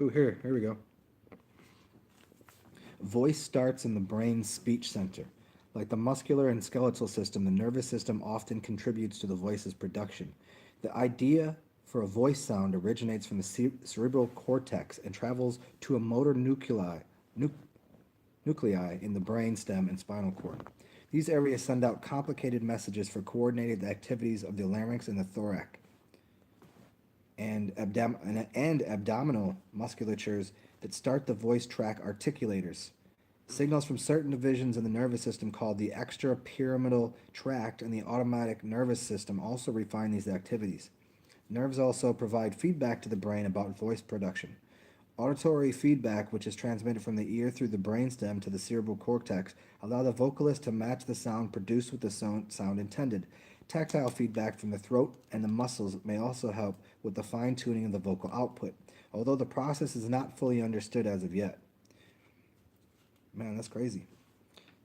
Ooh, here we go. Voice starts in the brain's speech center. Like the muscular and skeletal system, the nervous system often contributes to the voice's production. The idea for a voice sound originates from the cerebral cortex and travels to a motor nu- nuclei in the brain stem and spinal cord. These areas send out complicated messages for coordinated activities of the larynx and the thorax and abdominal musculatures that start the voice tract articulators. Signals from certain divisions in the nervous system called the extrapyramidal tract and the autonomic nervous system also refine these activities. Nerves also provide feedback to the brain about voice production. Auditory feedback, which is transmitted from the ear through the brainstem to the cerebral cortex, allow the vocalist to match the sound produced with the sound intended. Tactile feedback from the throat and the muscles may also help with the fine-tuning of the vocal output, although the process is not fully understood as of yet. Man, that's crazy.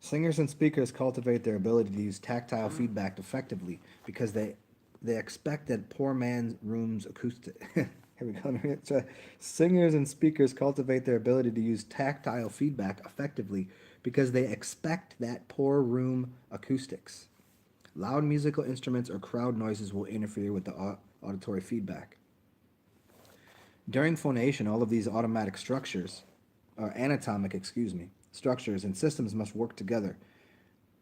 Singers and speakers cultivate their ability to use tactile feedback effectively because they expect that poor man's room's acoustic. Here we go. Singers and speakers cultivate their ability to use tactile feedback effectively because they expect that poor room acoustics. Loud musical instruments or crowd noises will interfere with the auditory feedback. During phonation, all of these automatic structures, or anatomic, structures and systems must work together.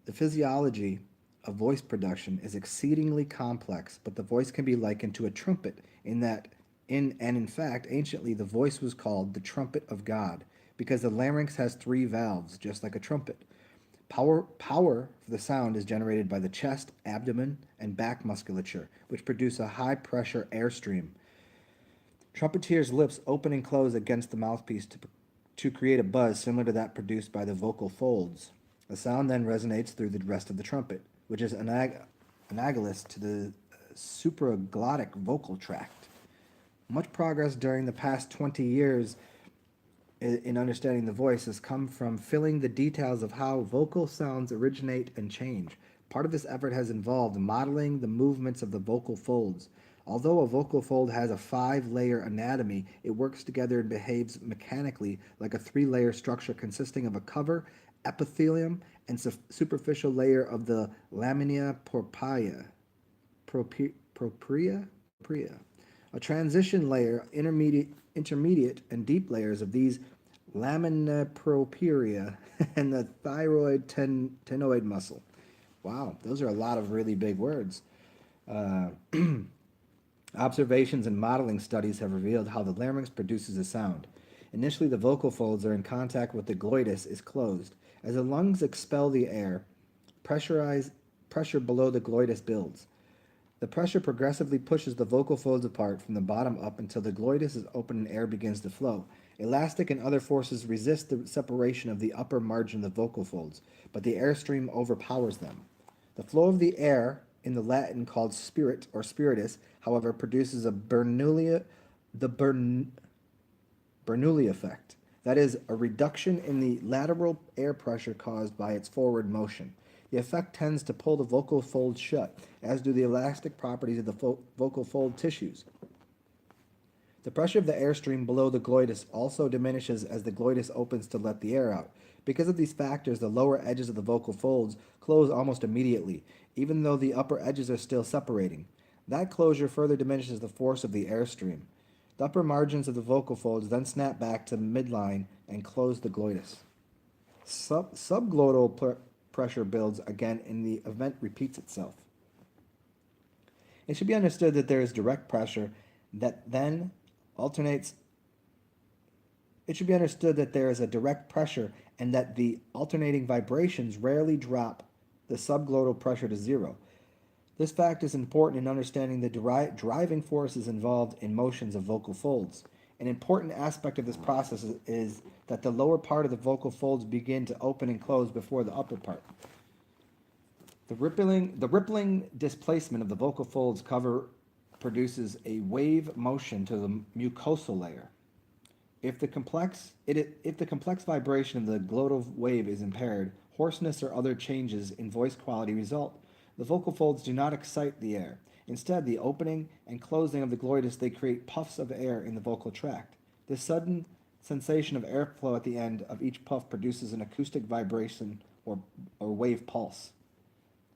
The physiology of voice production is exceedingly complex, but the voice can be likened to a trumpet in fact, anciently the voice was called the trumpet of God because the larynx has three valves, just like a trumpet. Power for the sound is generated by the chest, abdomen, and back musculature, which produce a high pressure airstream. Trumpeter's lips open and close against the mouthpiece to create a buzz similar to that produced by the vocal folds. The sound then resonates through the rest of the trumpet, which is analogous to the supraglottic vocal tract. Much progress during the past 20 years in understanding the voice has come from filling the details of how vocal sounds originate and change. Part of this effort has involved modeling the movements of the vocal folds. Although a vocal fold has a 5-layer anatomy, it works together and behaves mechanically like a 3-layer structure consisting of a cover, epithelium, and superficial layer of the lamina propria. A transition layer, intermediate, and deep layers of these lamina propria and the thyroid tenoid muscle. Wow, those are a lot of really big words. Uh, Observations and modeling studies have revealed how the larynx produces a sound. Initially, the vocal folds are in contact with the glottis is closed. As the lungs expel the air, pressure below the glottis builds. The pressure progressively pushes the vocal folds apart from the bottom up until the glottis is open and air begins to flow. Elastic and other forces resist the separation of the upper margin of the vocal folds, but the airstream overpowers them. The flow of the air, in the Latin called spirit or spiritus, however, produces the Bernoulli effect. That is, a reduction in the lateral air pressure caused by its forward motion. The effect tends to pull the vocal folds shut, as do the elastic properties of the vocal fold tissues. The pressure of the airstream below the glottis also diminishes as the glottis opens to let the air out. Because of these factors, the lower edges of the vocal folds close almost immediately, even though the upper edges are still separating. That closure further diminishes the force of the airstream. The upper margins of the vocal folds then snap back to midline and close the glottis. Subglottal pressure builds again and the event repeats itself. It should be understood that there is direct pressure that then alternates. It should be understood that there is a direct pressure and that the alternating vibrations rarely drop the subglottal pressure to zero. This fact is important in understanding the driving forces involved in motions of vocal folds. An important aspect of this process is that the lower part of the vocal folds begin to open and close before the upper part. The rippling displacement of the vocal folds cover produces a wave motion to the mucosal layer. If the complex vibration of the glottal wave is impaired, hoarseness or other changes in voice quality result. The vocal folds do not excite the air. Instead, the opening and closing of the glottis, they create puffs of air in the vocal tract. This sudden sensation of airflow at the end of each puff produces an acoustic vibration or wave pulse.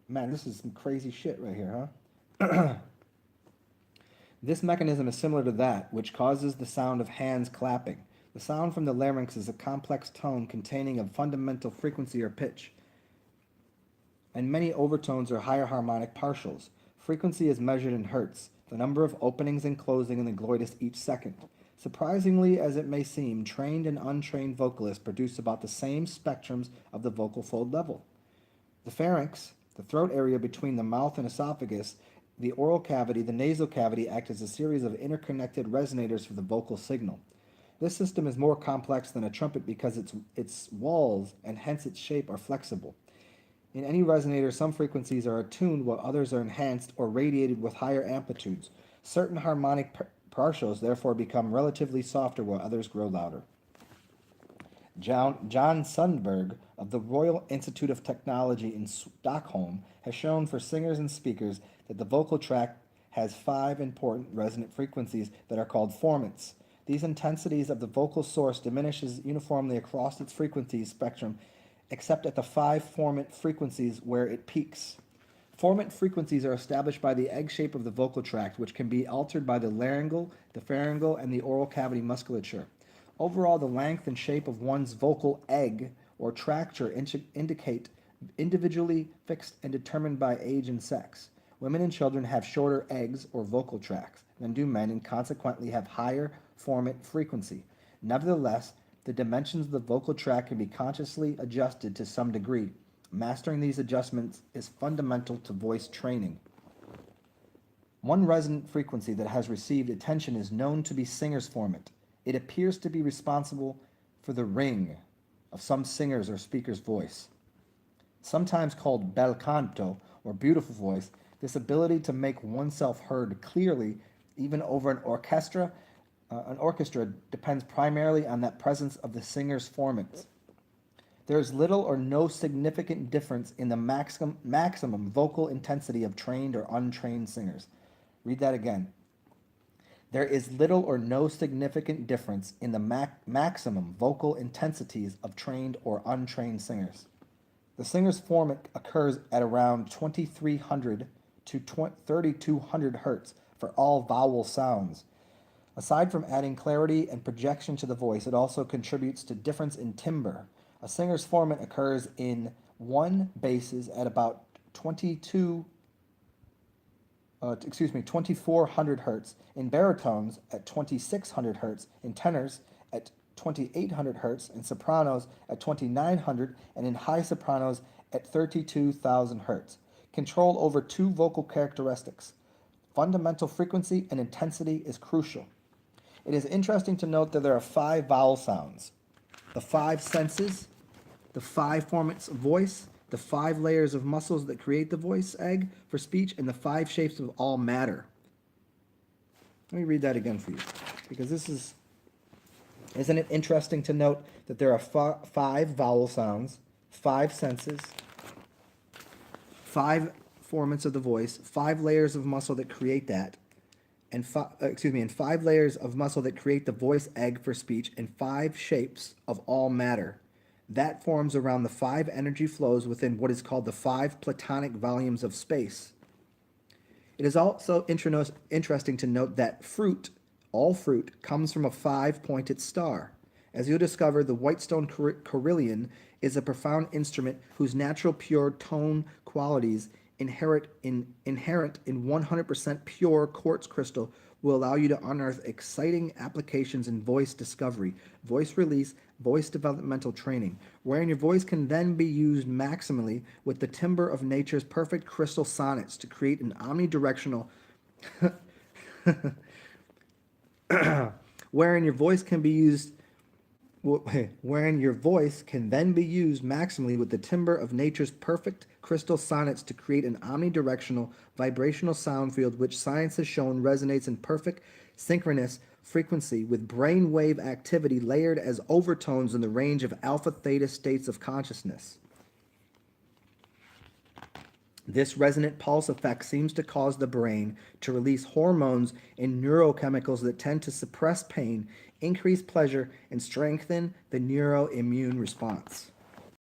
Man, this is some crazy shit right here, huh? This mechanism is similar to that which causes the sound of hands clapping. The sound from the larynx is a complex tone containing a fundamental frequency or pitch, and many overtones or higher harmonic partials. Frequency is measured in hertz, the number of openings and closing in the glottis each second. Surprisingly as it may seem, trained and untrained vocalists produce about the same spectrums of the vocal fold level. The pharynx, the throat area between the mouth and esophagus, the oral cavity, the nasal cavity act as a series of interconnected resonators for the vocal signal. This system is more complex than a trumpet because its walls and hence its shape are flexible. In any resonator, some frequencies are attuned while others are enhanced or radiated with higher amplitudes. Certain harmonic partials therefore become relatively softer while others grow louder. John Sundberg of the Royal Institute of Technology in Stockholm has shown for singers and speakers that the vocal tract has 5 important resonant frequencies that are called formants. These intensities of the vocal source diminishes uniformly across its frequency spectrum except at the 5 formant frequencies where it peaks. Formant frequencies are established by the egg shape of the vocal tract, which can be altered by the laryngeal, the pharyngeal, and the oral cavity musculature. Overall, the length and shape of one's vocal egg or tracture indicate individually fixed and determined by age and sex. Women and children have shorter eggs or vocal tracts than do men and consequently have higher formant frequency. Nevertheless, the dimensions of the vocal tract can be consciously adjusted to some degree. Mastering these adjustments is fundamental to voice training. One resonant frequency that has received attention is known to be singer's formant. It appears to be responsible for the ring of some singer's or speaker's voice. Sometimes called bel canto, or beautiful voice, this ability to make oneself heard clearly, even over an orchestra depends primarily on that presence of the singer's formants. There is little or no significant difference in the maximum vocal intensity of trained or untrained singers. Read that again. There is little or no significant difference in the maximum vocal intensities of trained or untrained singers. The singer's formant occurs at around 2300 to 3200 hertz for all vowel sounds. Aside from adding clarity and projection to the voice, it also contributes to difference in timbre. A singer's formant occurs in 1 basses at about 2400 hertz, in baritones at 2600 hertz, in tenors at 2800 hertz, in sopranos at 2900, and in high sopranos at 32,000 hertz. Control over 2 vocal characteristics. Fundamental frequency and intensity is crucial. It is interesting to note that there are 5 vowel sounds. The 5 senses, the 5 formants of voice, the 5 layers of muscles that create the voice egg for speech, and the 5 shapes of all matter. Let me read that again for you, because isn't it interesting to note that there are 5 vowel sounds, 5 senses, 5 formants of the voice, 5 layers of muscle that create that, and 5 layers of muscle that create the voice egg for speech, and 5 shapes of all matter. That forms around the 5 energy flows within what is called the 5 platonic volumes of space. It is also interesting to note that all fruit, comes from a 5-pointed star. As you'll discover, the Whitestone carillon is a profound instrument whose natural pure tone qualities inherent in 100% pure quartz crystal will allow you to unearth exciting applications in voice discovery, voice release, voice developmental training, wherein your voice can then be used maximally with the timbre of nature's perfect crystal sonnets to create an omnidirectional wherein your voice can then be used maximally with the timbre of nature's perfect crystal sonnets to create an omnidirectional vibrational sound field which science has shown resonates in perfect synchronous frequency with brain wave activity layered as overtones in the range of alpha-theta states of consciousness. This resonant pulse effect seems to cause the brain to release hormones and neurochemicals that tend to suppress pain increase pleasure, and strengthen the neuroimmune response.